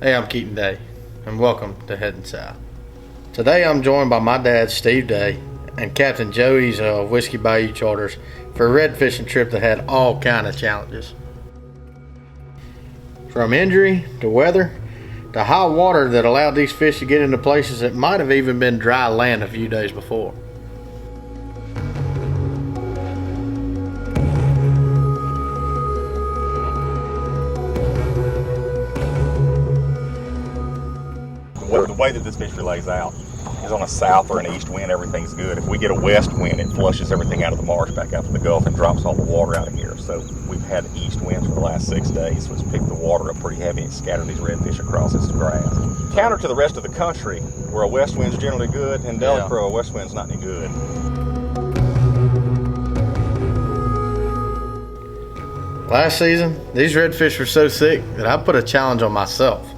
Hey, I'm Keaton Day, and welcome to Headin South. Today I'm joined by my dad, Steve Day, and Captain Joe Ezell of Whiskey Bayou Charters for a red fishing trip that had all kind of challenges. From injury to weather to high water that allowed these fish to get into places that might have even been dry land a few days before. The way that this fishery lays out is on a south or an east wind, everything's good. If we get a west wind, it flushes everything out of the marsh back out to the Gulf and drops all the water out of here. So we've had east winds for the last 6 days, so it's picked the water up pretty heavy and scattered these redfish across this grass. Counter to the rest of the country, where a west wind's generally good, and Delacroix, a west wind's not any good. Last season, these redfish were so thick that I put a challenge on myself.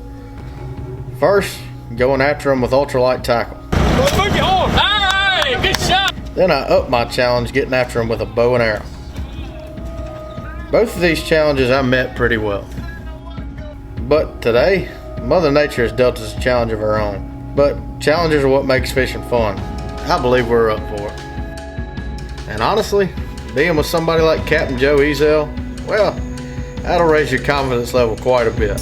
First, going after them with ultralight tackle. Alright, good shot. Then I upped my challenge getting after them with a bow and arrow. Both of these challenges I met pretty well. But today, Mother Nature has dealt us a challenge of her own. But challenges are what makes fishing fun. I believe we're up for it. And honestly, being with somebody like Captain Joe Ezell, well, that'll raise your confidence level quite a bit.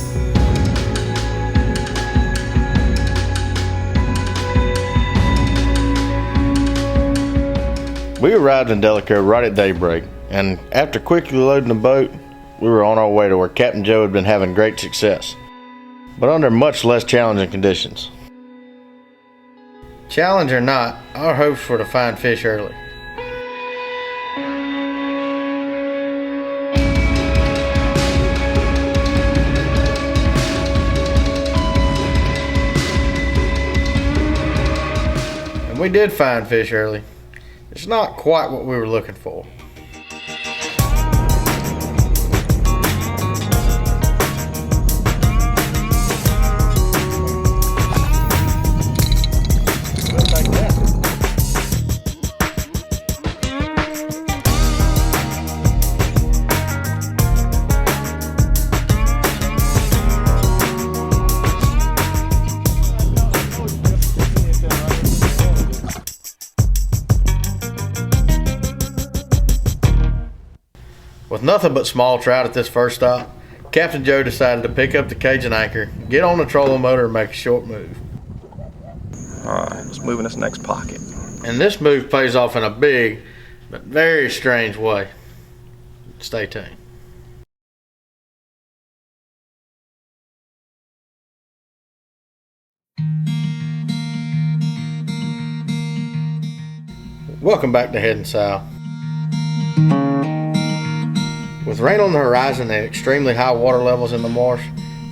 We arrived in Delacroix right at daybreak, and after quickly loading the boat, we were on our way to where Captain Joe had been having great success, but under much less challenging conditions. Challenge or not, our hopes were to find fish early. And we did find fish early. It's not quite what we were looking for. With nothing but small trout at this first stop, Captain Joe decided to pick up the Cajun anchor, get on the trolling motor, and make a short move. Alright, let's move in this next pocket. And this move pays off in a big, but very strange way. Stay tuned. Welcome back to Headin South. With rain on the horizon and extremely high water levels in the marsh,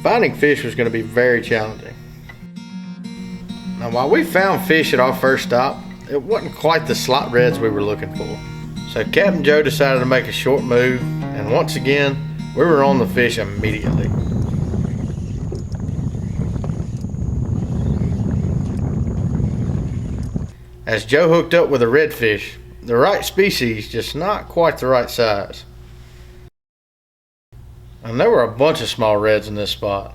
finding fish was going to be very challenging. Now, while we found fish at our first stop, it wasn't quite the slot reds we were looking for. So Captain Joe decided to make a short move, and once again, we were on the fish immediately. As Joe hooked up with a redfish, the right species, just not quite the right size. And there were a bunch of small reds in this spot.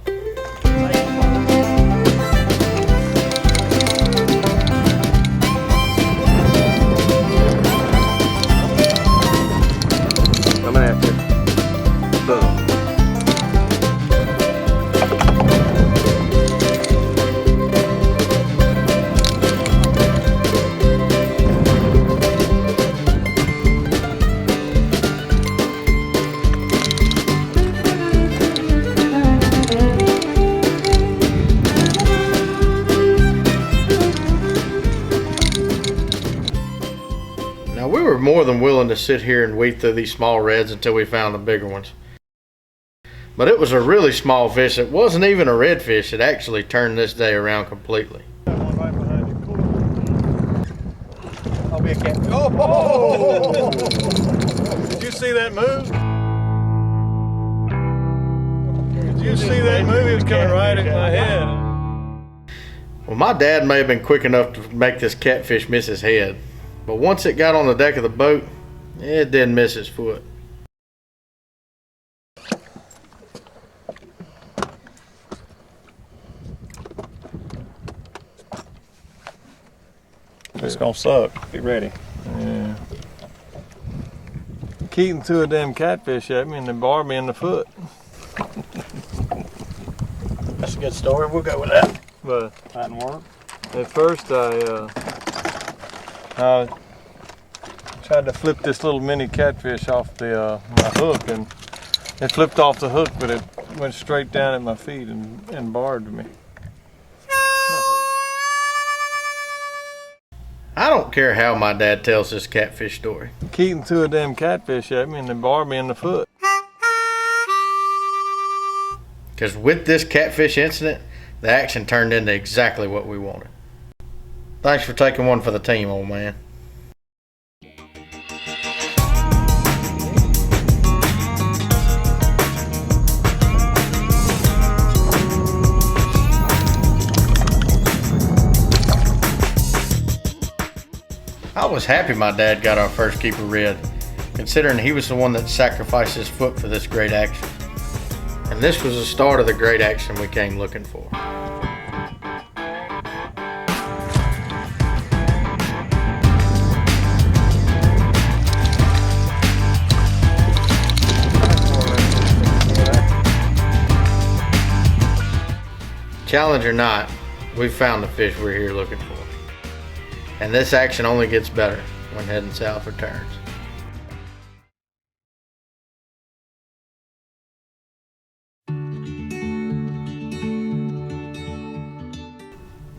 Coming at you. Boom. Now, we were more than willing to sit here and weed through these small reds until we found the bigger ones. But it was a really small fish. It wasn't even a redfish. It actually turned this day around completely. I'll be a cat. Oh! Did you see that move? Did you see that move? It was coming right at my head. Well, my dad may have been quick enough to make this catfish miss his head, but once it got on the deck of the boat, it didn't miss his foot. It's gonna suck. Be ready. Yeah. Keaton threw a damn catfish at me and they barred me in the foot. That's a good story. We'll go with that. But That didn't work. at first I tried to flip this little mini catfish off the my hook, and it flipped off the hook, but it went straight down at my feet and barred me. I don't care how my dad tells this catfish story. Keaton threw a damn catfish at me and they barred me in the foot. Because with this catfish incident, the action turned into exactly what we wanted. Thanks for taking one for the team, old man. I was happy my dad got our first keeper red, considering he was the one that sacrificed his foot for this great action. And this was the start of the great action we came looking for. Challenge or not, we found the fish we're here looking for. And this action only gets better when Headin South returns.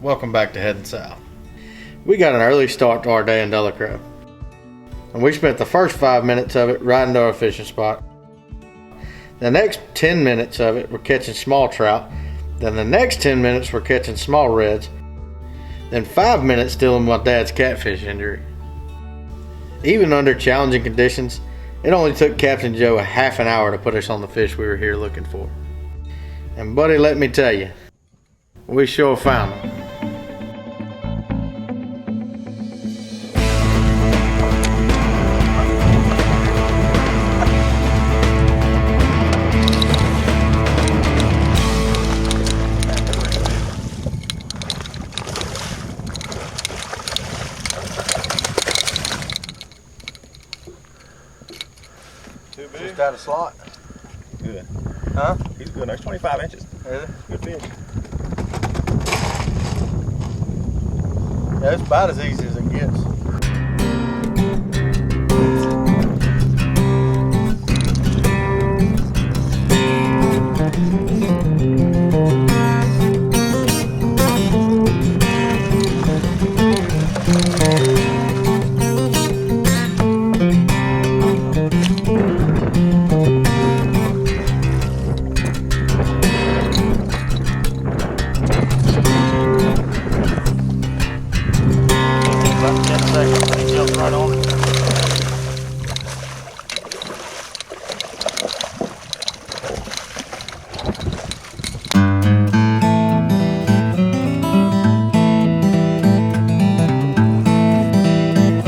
Welcome back to Headin South. We got an early start to our day in Delacroix, and we spent the first 5 minutes of it riding to our fishing spot. The next 10 minutes of it we're catching small trout. Then the next 10 minutes we're catching small reds. Then 5 minutes dealing with my dad's catfish injury. Even under challenging conditions, it only took Captain Joe a half an hour to put us on the fish we were here looking for. And buddy, let me tell you, we sure found them. Too big? Just out of slot. Good. Huh? He's good. There's 25 inches. Is it? Good fish. Yeah, it's about as easy as it gets. Right on it.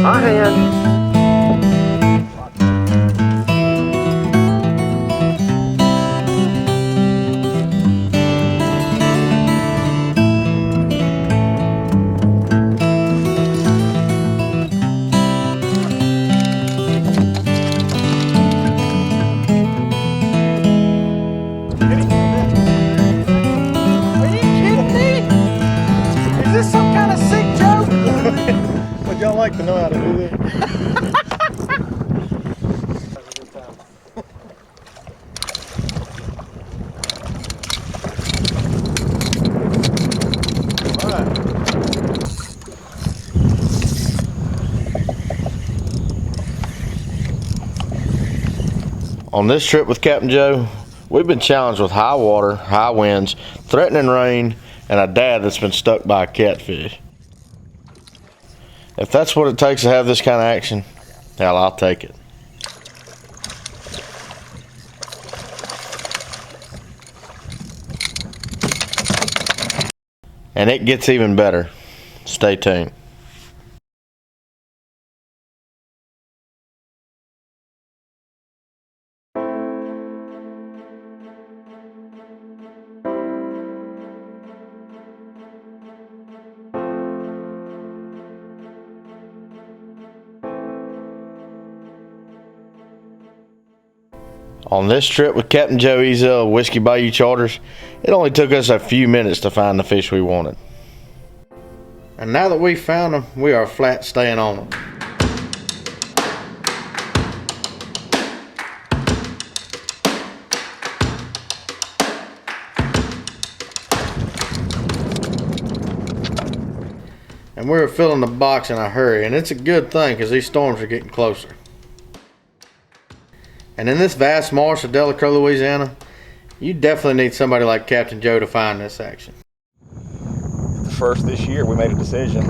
My hand. Would y'all like to know how to do this? On this trip with Captain Joe, we've been challenged with high water, high winds, threatening rain, and a dad that's been stuck by a catfish. If that's what it takes to have this kind of action, hell, I'll take it. And it gets even better. Stay tuned. On this trip with Captain Joe Ezell of Whiskey Bayou Charters, it only took us a few minutes to find the fish we wanted. And now that we've found them, we are flat staying on them. And we're filling the box in a hurry, and it's a good thing because these storms are getting closer. And in this vast marsh of Delacroix, Louisiana, you definitely need somebody like Captain Joe to find this action. The first this year, we made a decision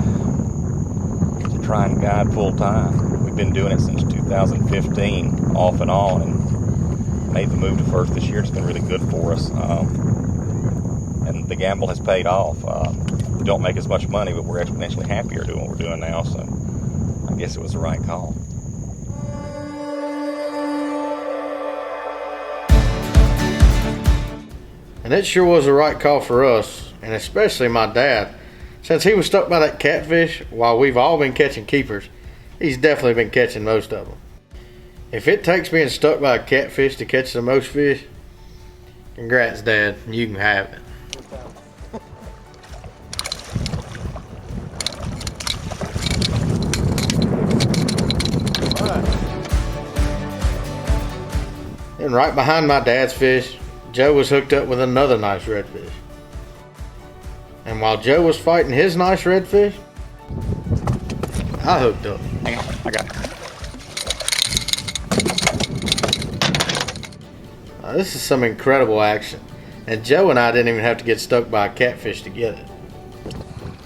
to try and guide full time. We've been doing it since 2015, off and on, and made the move to first this year. It's been really good for us, and the gamble has paid off. We don't make as much money, but we're exponentially happier doing what we're doing now, so I guess it was the right call. And it sure was the right call for us, and especially my dad. Since he was stuck by that catfish, while we've all been catching keepers, he's definitely been catching most of them. If it takes being stuck by a catfish to catch the most fish, congrats, Dad, you can have it. And right behind my dad's fish, Joe was hooked up with another nice redfish. And while Joe was fighting his nice redfish, I hooked up. Hang on, I got it. This is some incredible action. And Joe and I didn't even have to get stuck by a catfish to get it.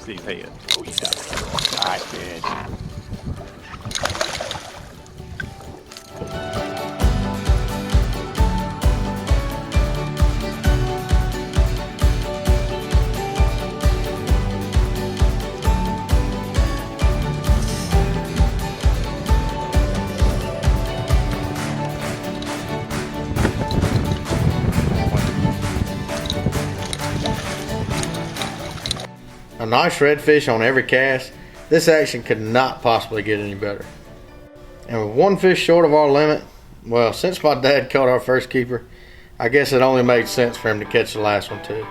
See his head. Oh, yeah. Nice fish. A nice redfish on every cast. This action could not possibly get any better. And with one fish short of our limit, well, since my dad caught our first keeper, I guess it only made sense for him to catch the last one too.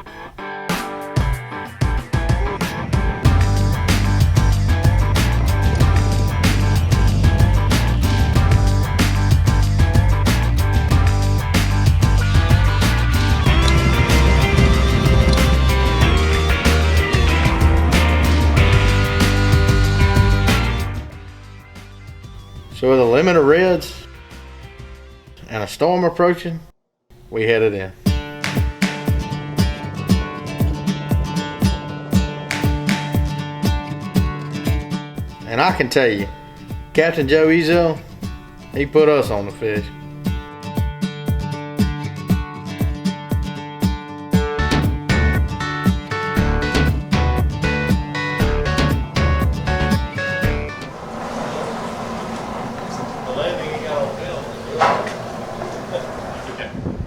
So with a limit of reds and a storm approaching, we headed in. And I can tell you, Captain Joe Ezell, he put us on the fish.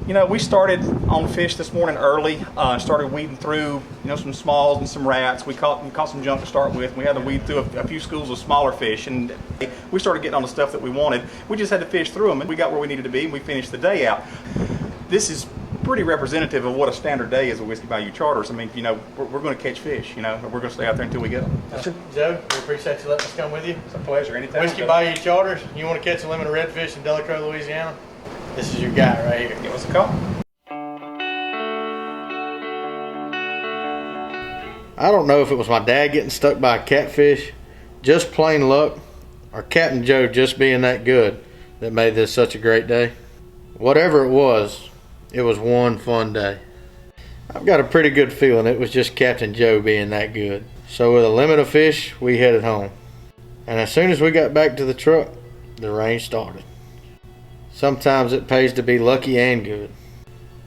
You know, we started on fish this morning early. Started weeding through, some smalls and some rats. We caught some junk to start with. We had to weed through a few schools of smaller fish, and we started getting on the stuff that we wanted. We just had to fish through them, and we got where we needed to be, and we finished the day out. This is pretty representative of what a standard day is at Whiskey Bayou Charters. I mean, we're going to catch fish. We're going to stay out there until we get them. Joe, we appreciate you letting us come with you. It's a pleasure. Anytime. Whiskey Bayou Charters, you want to catch a limit of redfish in Delacroix, Louisiana? This is your guy right here. Give us a call. I don't know if it was my dad getting stuck by a catfish, just plain luck, or Captain Joe just being that good that made this such a great day. Whatever it was one fun day. I've got a pretty good feeling it was just Captain Joe being that good. So with a limit of fish, we headed home. And as soon as we got back to the truck, the rain started. Sometimes it pays to be lucky and good.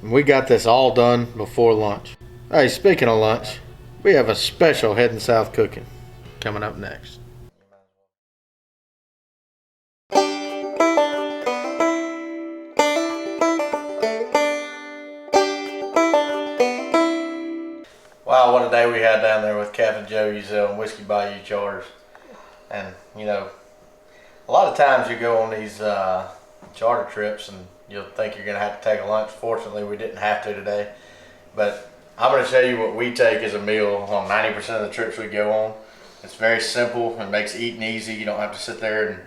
And we got this all done before lunch. Hey, speaking of lunch, we have a special Headin South cooking coming up next. Wow, what a day we had down there with Captain Joe Ezell and Whiskey Bayou Charters. And, a lot of times you go on these charter trips and you'll think you're gonna have to take a lunch. Fortunately, we didn't have to today. But I'm gonna show you what we take as a meal on 90% of the trips we go on. It's very simple and makes eating easy. You don't have to sit there and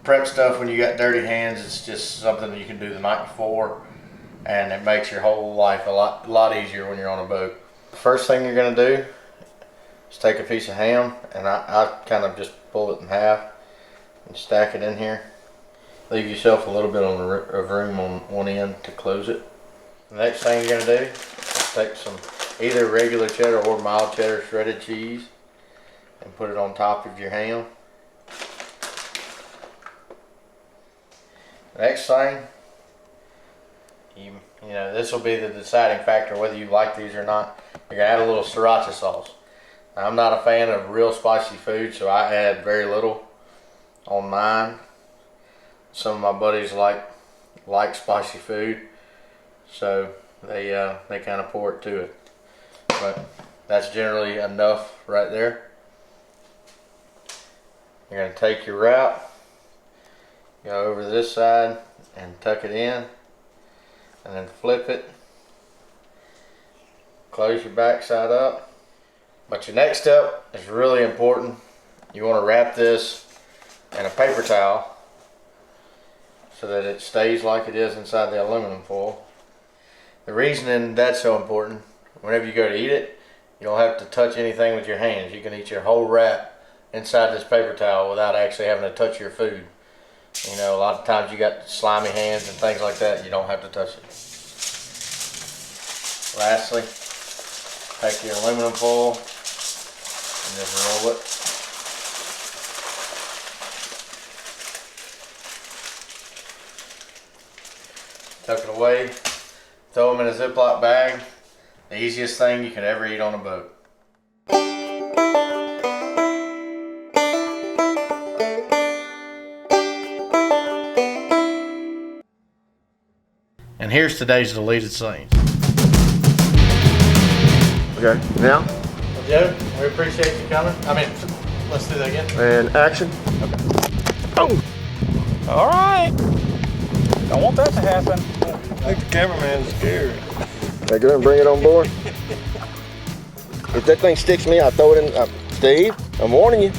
prep stuff when you got dirty hands. It's just something that you can do the night before, and it makes your whole life a lot easier when you're on a boat. The first thing you're gonna do is take a piece of ham, and I kind of just pull it in half and stack it in here. Leave yourself a little bit of room on one end to close it. The next thing you're gonna do is take some either regular cheddar or mild cheddar shredded cheese and put it on top of your ham. Next thing, you know, this will be the deciding factor whether you like these or not. You're gonna add a little sriracha sauce. Now, I'm not a fan of real spicy food, so I add very little on mine. Some of my buddies like spicy food, so they kind of pour it to it. But that's generally enough right there. You're gonna take your wrap, go over this side and tuck it in, and then flip it. Close your back side up. But your next step is really important. You want to wrap this in a paper towel so that it stays like it is inside the aluminum foil. The reason that's so important, whenever you go to eat it, you don't have to touch anything with your hands. You can eat your whole wrap inside this paper towel without actually having to touch your food. You know, a lot of times you got slimy hands and things like that. You don't have to touch it. Lastly, take your aluminum foil and just roll it. Tuck it away. Throw them in a Ziploc bag. The easiest thing you can ever eat on a boat. And here's today's deleted scenes. Okay, now, Well, Joe, we appreciate you coming. Let's do that again. and action. All right. Don't want that to happen. I think the cameraman's scared. Okay, go ahead and bring it on board. If that thing sticks me, I'll throw it in. Steve, I'm warning you.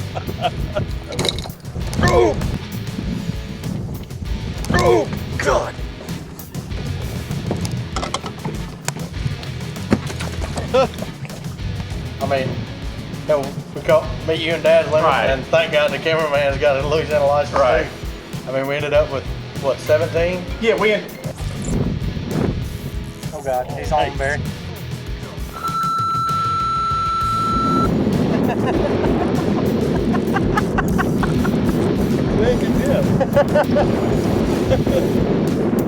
Oh, God. We caught you and Dad's limit, Right. and thank God the cameraman's got a Louisiana license. Right. too. We ended up with, what, 17? Yeah, we in. Oh God, he's home, Barry. Thank you, Jim.